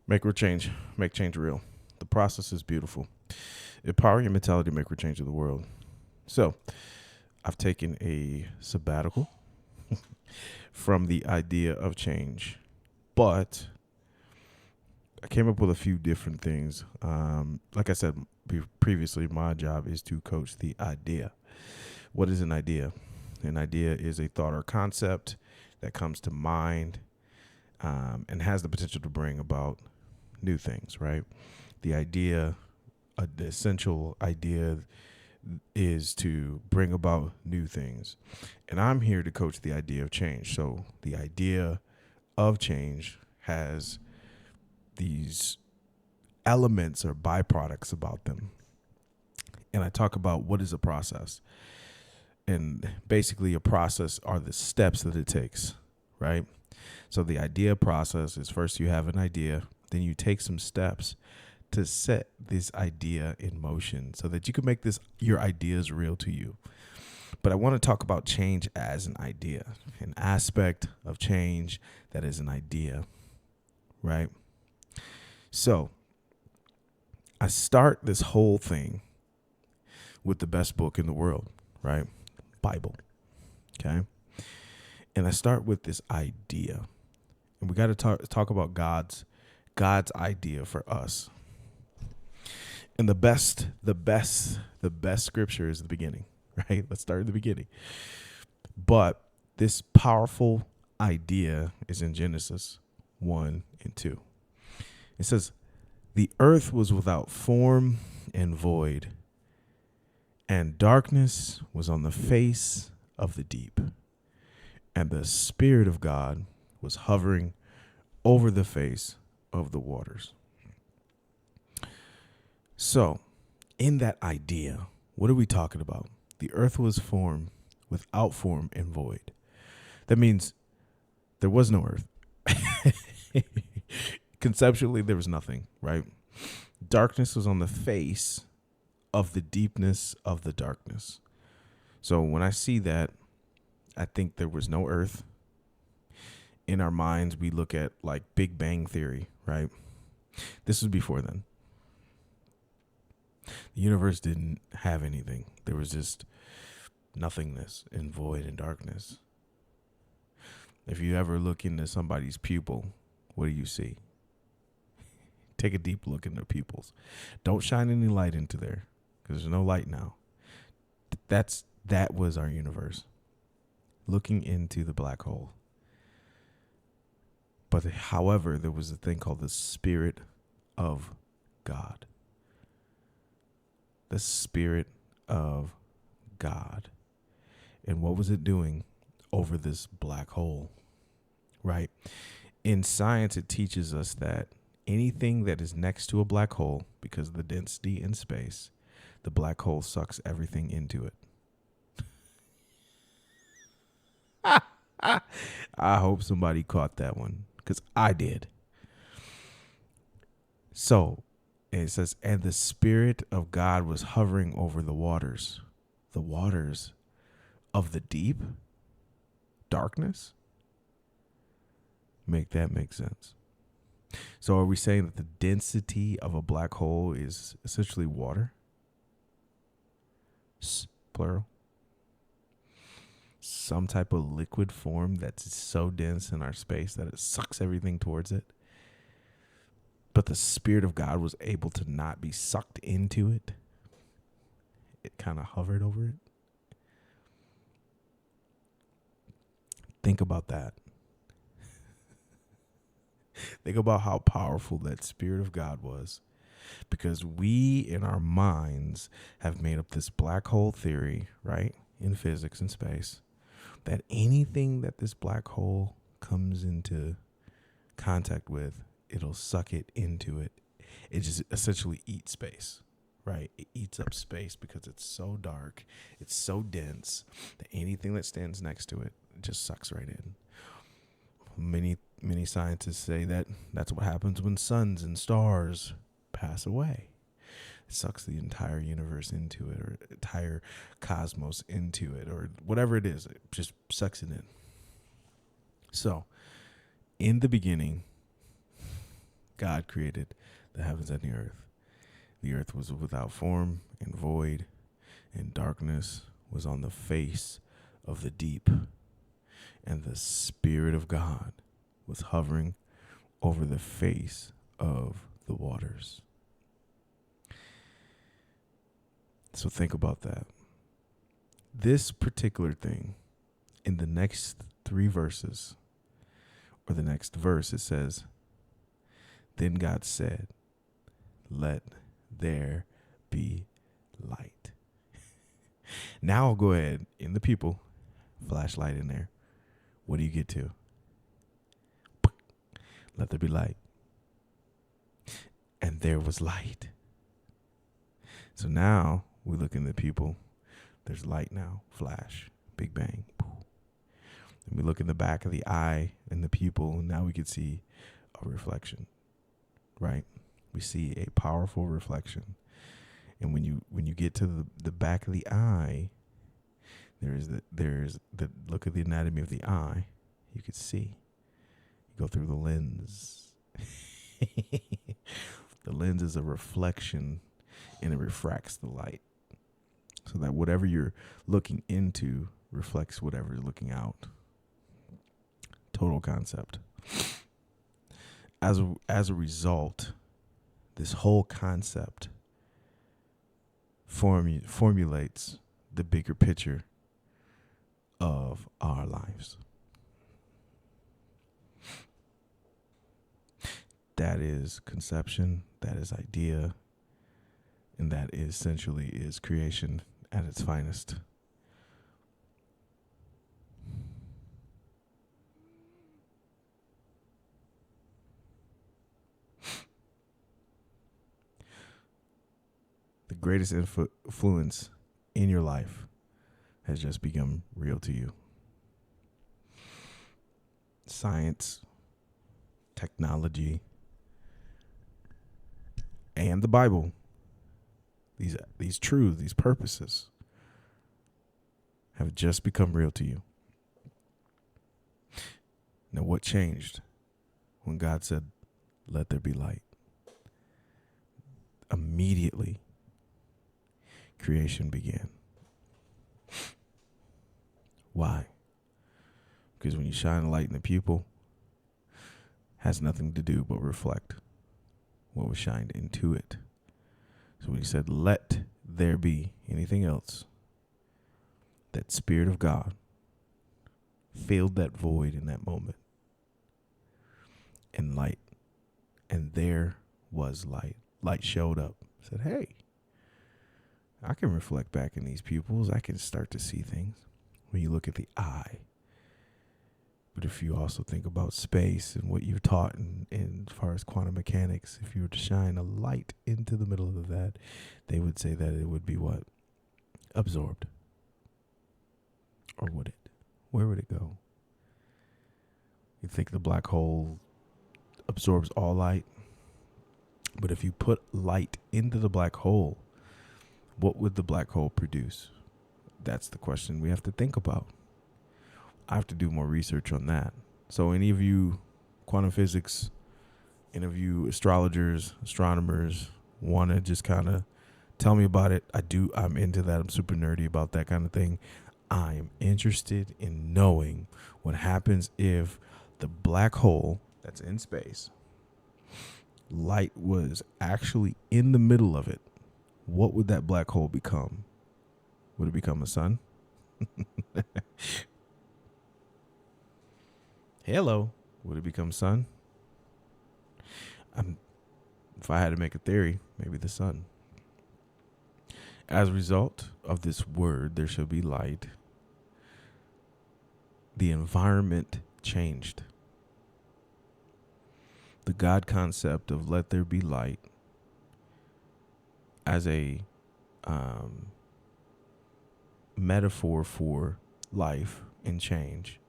Make real change. Make change real. The process is beautiful. Empower your mentality to make real change in the world. So, I've taken a sabbatical from the idea of change, but I came up with a few different things. Like I said previously, my job is to coach the idea. What is an idea? An idea is a thought or concept that comes to mind and has the potential to bring about new things, right? The idea, the essential idea is to bring about new things. And I'm here to coach the idea of change. So the idea of change has these elements or byproducts about them. And I talk about what is a process. And basically, a process are the steps that it takes, right? So the idea process is first you have an idea, then you take some steps to set this idea in motion so that you can make your ideas real to you. But I want to talk about change as an idea, an aspect of change that is an idea, right? So I start this whole thing with the best book in the world, right? Bible. Okay. And I start with this idea. And we got to talk about God's idea for us. And the best scripture is the beginning, right? Let's start at the beginning. But this powerful idea is in Genesis 1 and 2. It says, the earth was without form and void, and darkness was on the face of the deep. And the Spirit of God was hovering over the face of the waters. So, in that idea, what are we talking about? The earth was formed without form and void. That means there was no earth. Conceptually, there was nothing, right? Darkness was on the face of the deepness of the darkness. So when I see that, I think there was no earth. In our minds, we look at like Big Bang Theory, right? This was before then. The universe didn't have anything. There was just nothingness and void and darkness. If you ever look into somebody's pupil, what do you see? Take a deep look in their pupils. Don't shine any light into there because there's no light now. That was our universe. Looking into the black hole. But however, there was a thing called the Spirit of God. The Spirit of God. And what was it doing over this black hole? Right? In science, it teaches us that anything that is next to a black hole, because of the density in space, the black hole sucks everything into it. I hope somebody caught that one because I did. So it says, and the Spirit of God was hovering over the waters of the deep darkness. Make that make sense. So are we saying that the density of a black hole is essentially water? Plural. Some type of liquid form that's so dense in our space that it sucks everything towards it. But the Spirit of God was able to not be sucked into it. It kind of hovered over it. Think about that. Think about how powerful that Spirit of God was. Because we, in our minds, have made up this black hole theory, right, in physics and space, that anything that this black hole comes into contact with, it'll suck it into it. It just essentially eats space, right? It eats up space because it's so dark, it's so dense that anything that stands next to it just sucks right in. Many scientists say that that's what happens when suns and stars pass away. It sucks the entire universe into it, or entire cosmos into it, or whatever it is. It just sucks it in. So, in the beginning, God created the heavens and the earth. The earth was without form and void, and darkness was on the face of the deep. And the Spirit of God was hovering over the face of the waters. So think about that. This particular thing, in the next 3 verses, or the next verse, it says, "Then God said, let there be light." Now I'll go ahead in the people, flashlight in there. What do you get to? Let there be light. And there was light. So now we look in the people. There's light now. Flash. Big bang. And we look in the back of the eye and the pupil, and now we can see a reflection, right? We see a powerful reflection. And when you get to the back of the eye, there's the look at the anatomy of the eye. You can see. You go through the lens. The lens is a reflection, and it refracts the light, so that whatever you're looking into reflects whatever you're looking out. Total concept. As a result, this whole concept formulates the bigger picture of our lives. That is conception, that is idea, and that is essentially is creation at its finest. The greatest influence in your life has just become real to you. Science, technology, and the Bible, these truths, these purposes, have just become real to you. Now, what changed when God said, let there be light? Immediately, creation began. Why? Because when you shine a light in the pupil, it has nothing to do but reflect what was shined into it. So when he said, let there be anything else, that Spirit of God filled that void in that moment. And light. And there was light. Light showed up. Said, hey, I can reflect back in these pupils. I can start to see things when you look at the eye. But if you also think about space and what you've taught in as far as quantum mechanics, if you were to shine a light into the middle of that, they would say that it would be what? Absorbed. Or would it? Where would it go? You think the black hole absorbs all light? But if you put light into the black hole, what would the black hole produce? That's the question we have to think about. I have to do more research on that. So any of you quantum physics, any of you astrologers, astronomers want to just kind of tell me about it, I'm into that. I'm super nerdy about that kind of thing. I'm interested in knowing what happens if the black hole that's in space, light was actually in the middle of it. What would that black hole become? Would it become a sun? Hello. Would it become sun? If I had to make a theory, maybe the sun. As a result of this word, there shall be light. The environment changed. The God concept of let there be light as a metaphor for life and change.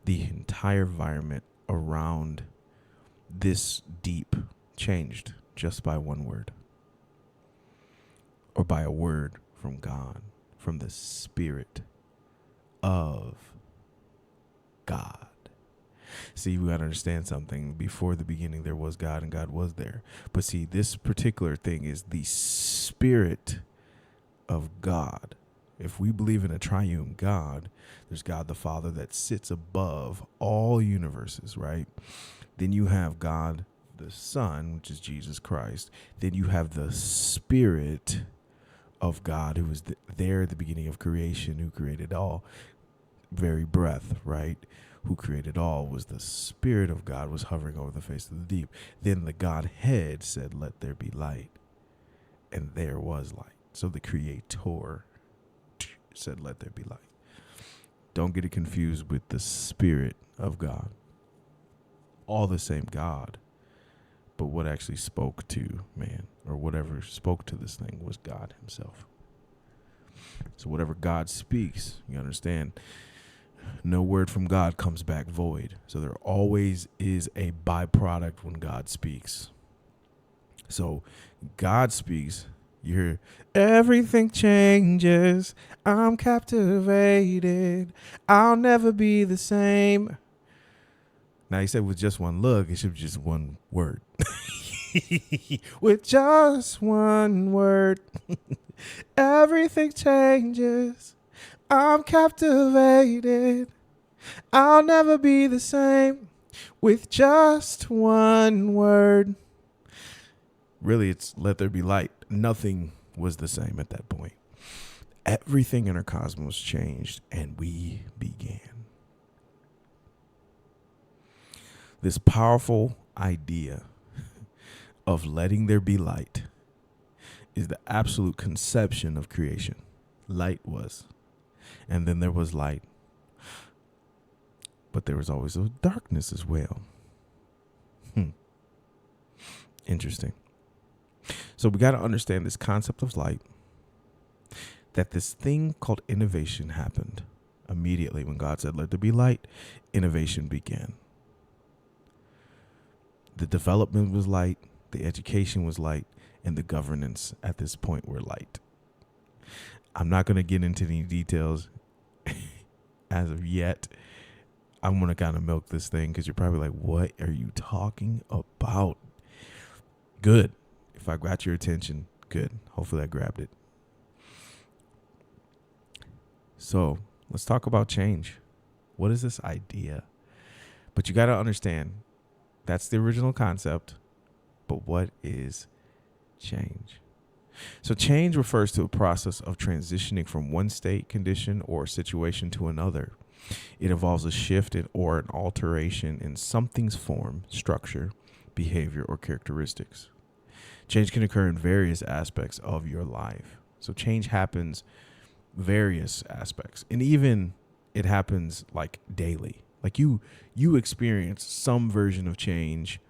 The entire environment around this deep changed just by one word, or by a word from God, from the Spirit of God. See, we got to understand something. Before the beginning, there was God and God was there. But see, this particular thing is the Spirit of God. If we believe in a triune God, there's God the Father that sits above all universes, right? Then you have God the Son, which is Jesus Christ. Then you have the Spirit of God, who was there at the beginning of creation, who created all. Very breath, right? Who created all was the Spirit of God, was hovering over the face of the deep. Then the Godhead said, "Let there be light." And there was light. So the Creator said, "Let there be light." Don't get it confused with the Spirit of God. All the same God. But what actually spoke to man, or whatever spoke to this thing, was God himself. So whatever God speaks, you understand, no word from God comes back void. So there always is a byproduct when God speaks. So God speaks, you hear, everything changes, I'm captivated, I'll never be the same. Now he said with just one look, it should be just one word. With just one word, everything changes, I'm captivated, I'll never be the same. With just one word. Really, it's let there be light. Nothing was the same at that point. Everything in our cosmos changed, and we began. This powerful idea of letting there be light is the absolute conception of creation. Light was. And then there was light. But there was always a darkness as well. Interesting. So we got to understand this concept of light, that this thing called innovation happened immediately when God said, "Let there be light." Innovation began. The development was light, the education was light, and the governance at this point were light. I'm not going to get into any details as of yet. I'm going to kind of milk this thing because you're probably like, what are you talking about? Good. If I got your attention, good. Hopefully I grabbed it. So let's talk about change. What is this idea? But you got to understand, that's the original concept. But what is change? So change refers to a process of transitioning from one state, condition, or situation to another. It involves a shift or an alteration in something's form, structure, behavior, or characteristics. Change can occur in various aspects of your life. So change happens various aspects. And even it happens like daily. Like you experience some version of change,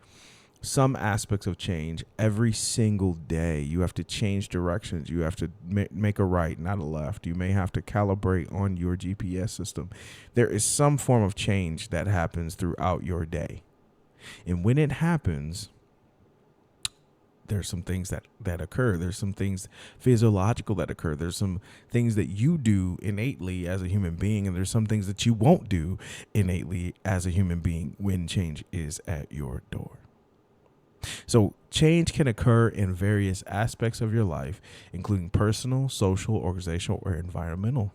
some aspects of change every single day. You have to change directions. You have to make a right, not a left. You may have to calibrate on your GPS system. There is some form of change that happens throughout your day. And when it happens, there's some things that occur. There's some things physiological that occur. There's some things that you do innately as a human being, and there's some things that you won't do innately as a human being when change is at your door. So change can occur in various aspects of your life, including personal, social, organizational, or environmental.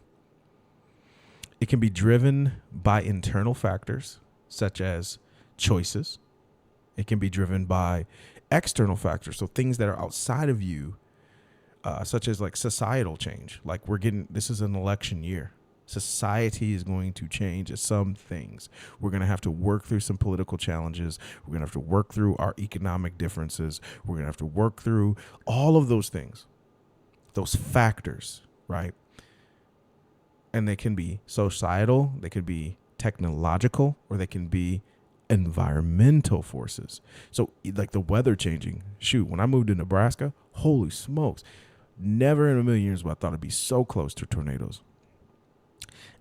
It can be driven by internal factors, such as choices. It can be driven by external factors, so things that are outside of you, such as like societal change. Like this is an election year. Society is going to change some things. We're going to have to work through some political challenges. We're going to have to work through our economic differences. We're going to have to work through all of those things, those factors, right? And they can be societal, they could be technological, or they can be environmental forces. So like the weather changing. Shoot, when I moved to Nebraska, holy smokes, never in a million years would I thought it'd be so close to tornadoes.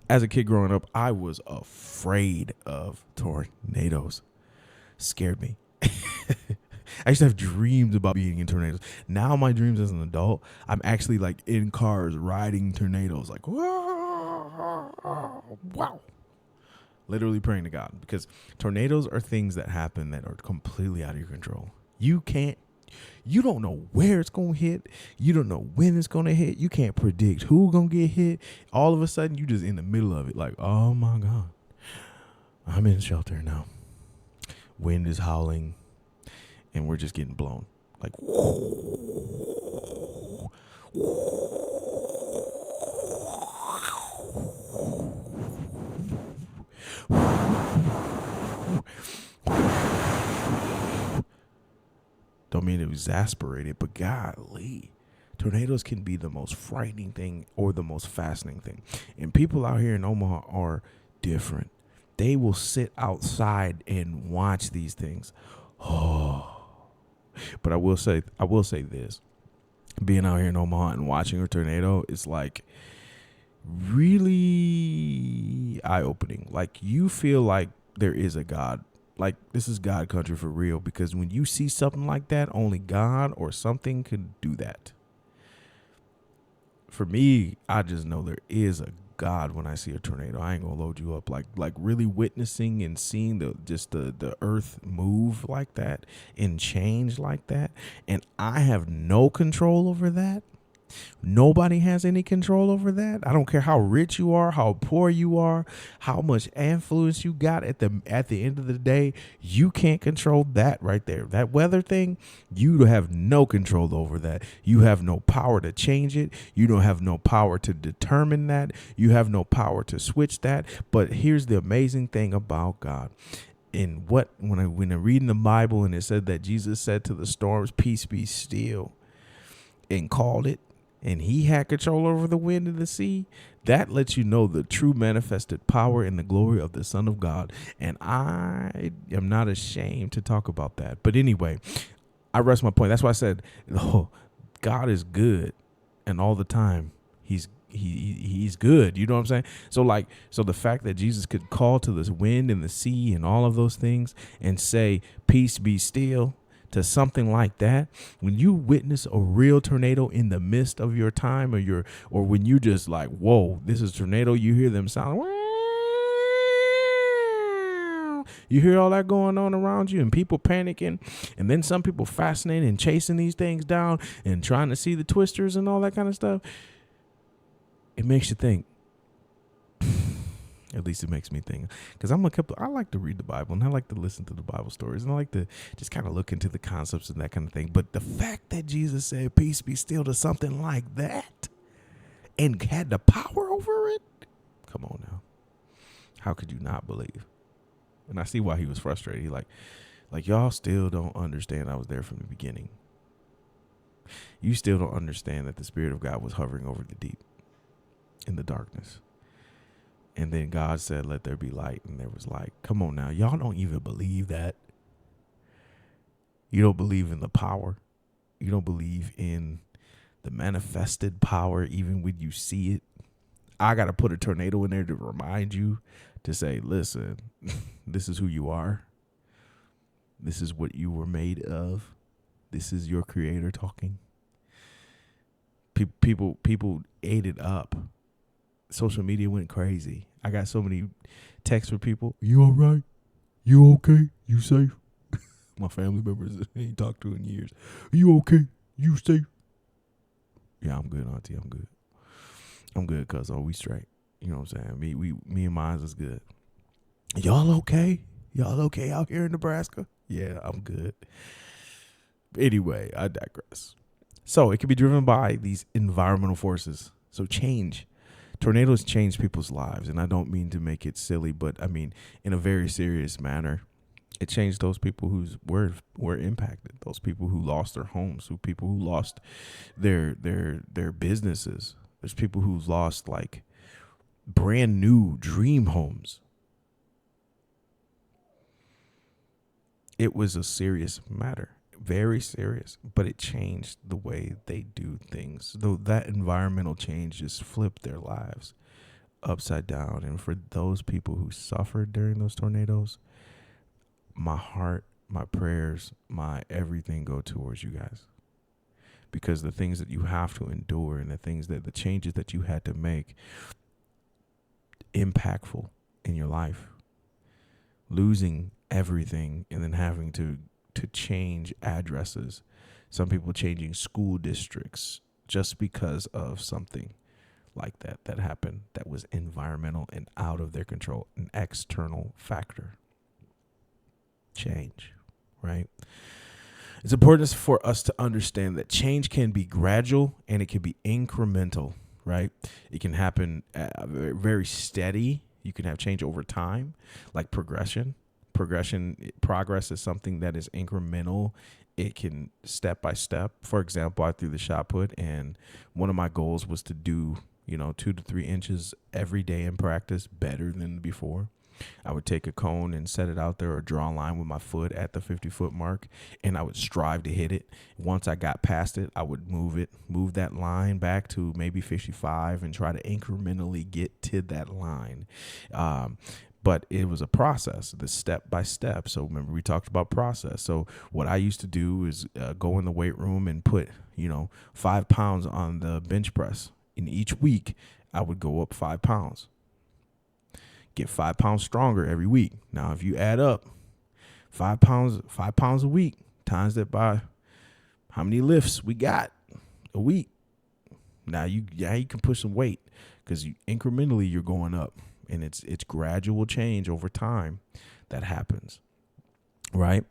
As a kid growing up, I was afraid of tornadoes. Scared me. I used to have dreams about being in tornadoes. Now my dreams as an adult, I'm actually like in cars riding tornadoes. Like, whoa, wow. literally praying to God, because tornadoes are things that happen that are completely out of your control. You don't know where it's going to hit. You don't know when it's going to hit. You can't predict who's going to get hit. All of a sudden, you just in the middle of it. Like, oh my God, I'm in shelter now. Wind is howling and we're just getting blown. Like, don't mean to exasperate it, but golly, tornadoes can be the most frightening thing or the most fascinating thing. And people out here in Omaha are different. They will sit outside and watch these things. Oh, but I will say this: being out here in Omaha and watching a tornado is like really eye-opening. Like, you feel like there is a God. Like, this is God country for real, because when you see something like that, only God or something could do that. For me, I just know there is a God when I see a tornado. I ain't gonna load you up. Like really witnessing and seeing the earth move like that and change like that, and I have no control over that. Nobody has any control over that. I don't care how rich you are, how poor you are, how much influence you got. At the end of the day, you can't control that right there. That weather thing, you have no control over that. You have no power to change it. You don't have no power to determine that. You have no power to switch that. But here's the amazing thing about God. When I'm reading the Bible and it said that Jesus said to the storms, "Peace, be still," and called it, and he had control over the wind and the sea, that lets you know the true manifested power and the glory of the Son of God. And I am not ashamed to talk about that. But anyway, I rest my point. That's why I said, oh, God is good, and all the time he's good. You know what I'm saying? So the fact that Jesus could call to this wind and the sea and all of those things and say, "Peace, be still," to something like that, when you witness a real tornado in the midst of your time, or when you just like, whoa, this is a tornado, you hear them sound, you hear all that going on around you and people panicking, and then some people fascinating and chasing these things down and trying to see the twisters and all that kind of stuff. It makes you think. At least it makes me think, because I like to read the Bible and I like to listen to the Bible stories and I like to just kind of look into the concepts and that kind of thing. But the fact that Jesus said, "Peace, be still," to something like that and had the power over it, come on now. How could you not believe? And I see why he was frustrated. He like y'all still don't understand I was there from the beginning. You still don't understand that the Spirit of God was hovering over the deep in the darkness. And then God said, "Let there be light," and there was light. Come on now. Y'all don't even believe that. You don't believe in the power. You don't believe in the manifested power even when you see it. I got to put a tornado in there to remind you, to say, listen, this is who you are. This is what you were made of. This is your creator talking. People ate it up. Social media went crazy. I got so many texts from people. "You all right? You okay? You safe?" My family members I ain't talked to in years. "You okay? You safe?" "Yeah, I'm good, Auntie. I'm good. I'm good, cuz we straight." You know what I'm saying? Me and mine is good. "Y'all okay? Y'all okay out here in Nebraska?" "Yeah, I'm good." Anyway, I digress. So it can be driven by these environmental forces. So change. Tornadoes change people's lives, and I don't mean to make it silly, but I mean in a very serious manner. It changed those people who were impacted, those people who lost their homes, people who lost their businesses. There's people who've lost like brand new dream homes. It was a serious matter, very serious, but it changed the way they do things. Though that environmental change just flipped their lives upside down. And for those people who suffered during those tornadoes, my heart, my prayers, my everything go towards you guys. Because the things that you have to endure and the changes that you had to make impactful in your life. losing everything and then having to change addresses. Some people changing school districts just because of something like that happened that was environmental and out of their control, an external factor. Change, right? It's important for us to understand that change can be gradual and it can be incremental, right? It can happen very, very steady. You can have change over time, like progression. Progress is something that is incremental. It can step by step. For example, I threw the shot put, and one of my goals was to do 2 to 3 inches every day in practice better than before. I would take a cone and set it out there or draw a line with my foot at the 50-foot mark, and I would strive to hit it. Once I got past it, I would move that line back to maybe 55 and try to incrementally get to that line. But it was a process, the step by step. So remember, we talked about process. So what I used to do is go in the weight room and put 5 pounds on the bench press. And each week, I would go up 5 pounds. Get 5 pounds stronger every week. Now, if you add up 5 pounds a week, times that by how many lifts we got a week. Now you can push some weight because incrementally you're going up, and it's gradual change over time that happens, right?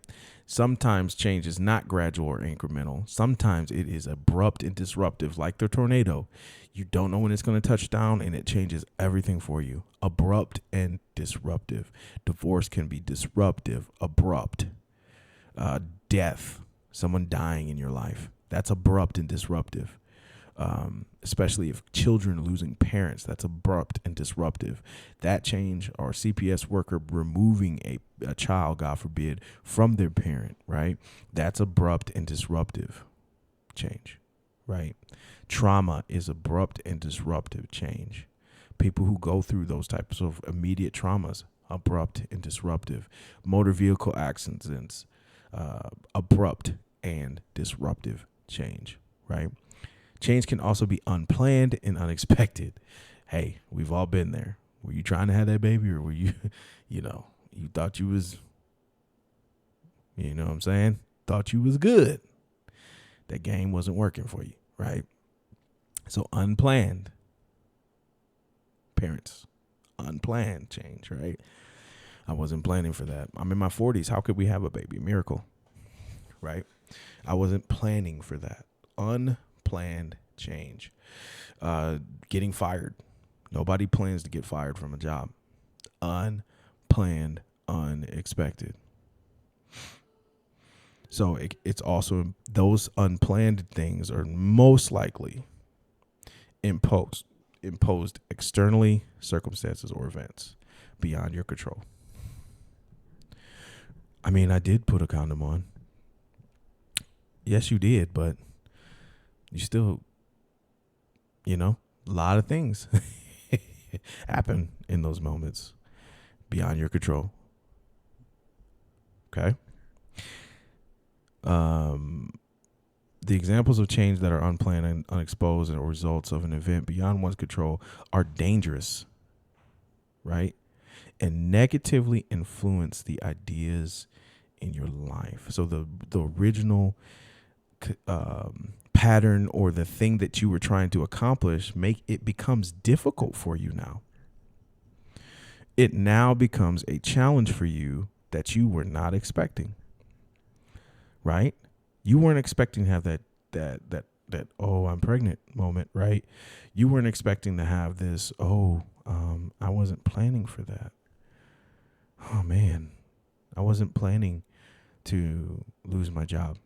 Sometimes change is not gradual or incremental. Sometimes it is abrupt and disruptive, like the tornado. You don't know when it's going to touch down, and it changes everything for you. Abrupt and disruptive. Divorce can be disruptive, abrupt. Death, someone dying in your life, that's abrupt and disruptive. Especially if children losing parents, that's abrupt and disruptive. That change, or CPS worker removing a child, God forbid, from their parent, right? That's abrupt and disruptive change, right? Trauma is abrupt and disruptive change. People who go through those types of immediate traumas, abrupt and disruptive. Motor vehicle accidents, abrupt and disruptive change, right? Change can also be unplanned and unexpected. Hey, we've all been there. Were you trying to have that baby, or were you, you thought you was, what I'm saying? Thought you was good. That game wasn't working for you, right? So unplanned, parents, unplanned change, right? I wasn't planning for that. I'm in my 40s. How could we have a baby? Miracle, right? I wasn't planning for that. Unplanned change. Getting fired. Nobody plans to get fired from a job. Unplanned, unexpected. So it's also, those unplanned things are most likely imposed externally, circumstances or events beyond your control. I mean, I did put a condom on. Yes, you did, but you still, a lot of things happen in those moments beyond your control. Okay. The examples of change that are unplanned and unexposed or results of an event beyond one's control are dangerous, right? And negatively influence the ideas in your life. So the original pattern or the thing that you were trying to accomplish, it becomes difficult for you now. It now becomes a challenge for you that you were not expecting, right? You weren't expecting to have that oh, I'm pregnant moment, right? You weren't expecting to have this, I wasn't planning for that. Oh man, I wasn't planning to lose my job.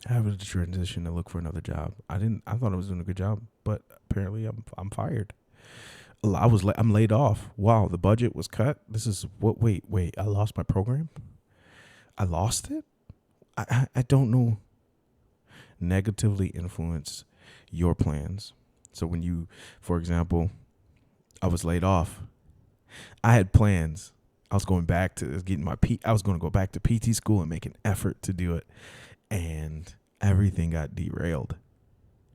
I have to transition to look for another job. I thought I was doing a good job, but apparently I'm fired. I'm laid off. Wow, the budget was cut. This is what? Wait, I lost my program. I lost it. I don't know. Negatively influence your plans. So when you, for example, I was laid off. I had plans. I was going back to getting I was going to go back to PT school and make an effort to do it, and everything got derailed.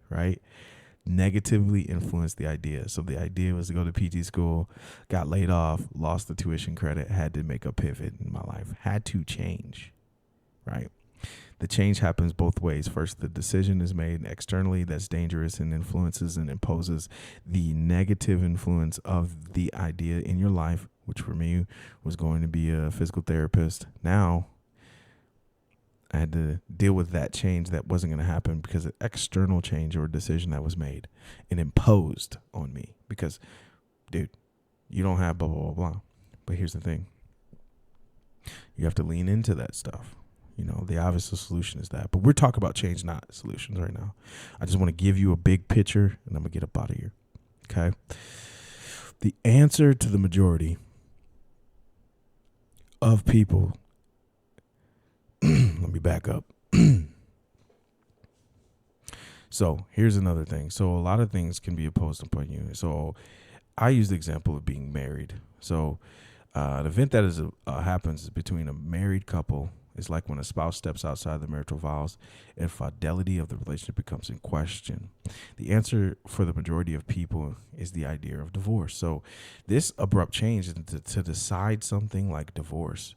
Right? negatively influenced the idea. So the idea was to go to PT school, got laid off, lost the tuition credit, had to make a pivot in my life, had to change, right? The change happens both ways. First, the decision is made externally that's dangerous and influences and imposes the negative influence of the idea in your life, which for me was going to be a physical therapist. Now, I had to deal with that change that wasn't going to happen because of external change or a decision that was made and imposed on me. Because, dude, you don't have blah, blah, blah, blah. But here's the thing. You have to lean into that stuff. You know, the obvious solution is that. But we're talking about change, not solutions right now. I just want to give you a big picture, and I'm going to get up out of here. Okay? The answer to the majority of people, let me back up. So here's another thing. So a lot of things can be imposed upon you. So I use the example of being married. So an event that happens between a married couple is like when a spouse steps outside the marital vows and fidelity of the relationship becomes in question. The answer for the majority of people is the idea of divorce. So this abrupt change to decide something like divorce,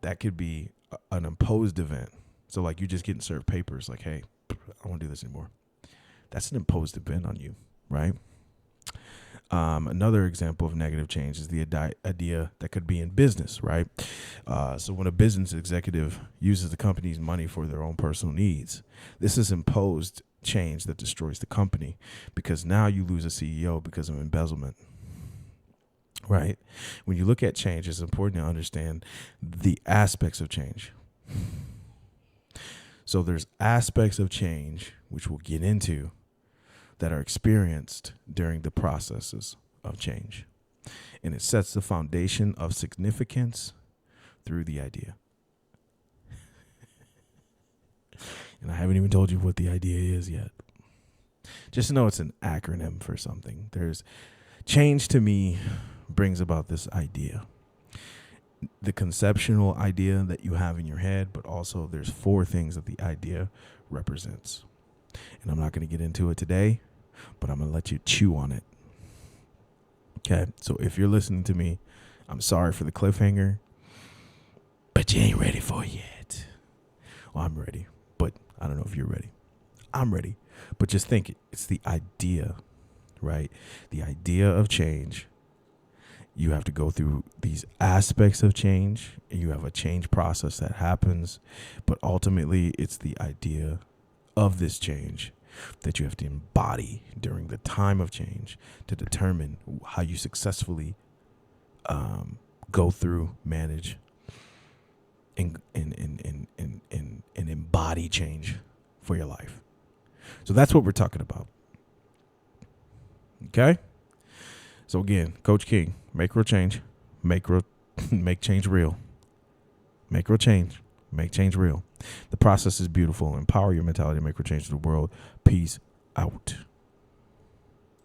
that could be an imposed event. So like you just getting served papers like, hey, I don't want to do this anymore. That's an imposed event on you, right? Another example of negative change is the idea that could be in business, right? So when a business executive uses the company's money for their own personal needs, this is imposed change that destroys the company because now you lose a CEO because of embezzlement, right? When you look at change, it's important to understand the aspects of change. So there's aspects of change, which we'll get into, that are experienced during the processes of change. And it sets the foundation of significance through the idea. And I haven't even told you what the idea is yet. Just know it's an acronym for something. There's change to me brings about this idea. The conceptual idea that you have in your head, but also there's 4 things that the idea represents. And I'm not going to get into it today, but I'm going to let you chew on it. Okay, so if you're listening to me, I'm sorry for the cliffhanger, but you ain't ready for it yet. Well, I'm ready, but I don't know if you're ready. I'm ready, but just think it. It's the idea, right? The idea of change. You have to go through these aspects of change, and you have a change process that happens, but ultimately it's the idea of this change that you have to embody during the time of change to determine how you successfully go through, manage, and embody change for your life. So that's what we're talking about. Okay? So again, Coach King, make change real. Make change. Make change real. The process is beautiful. Empower your mentality to make change to the world. Peace out.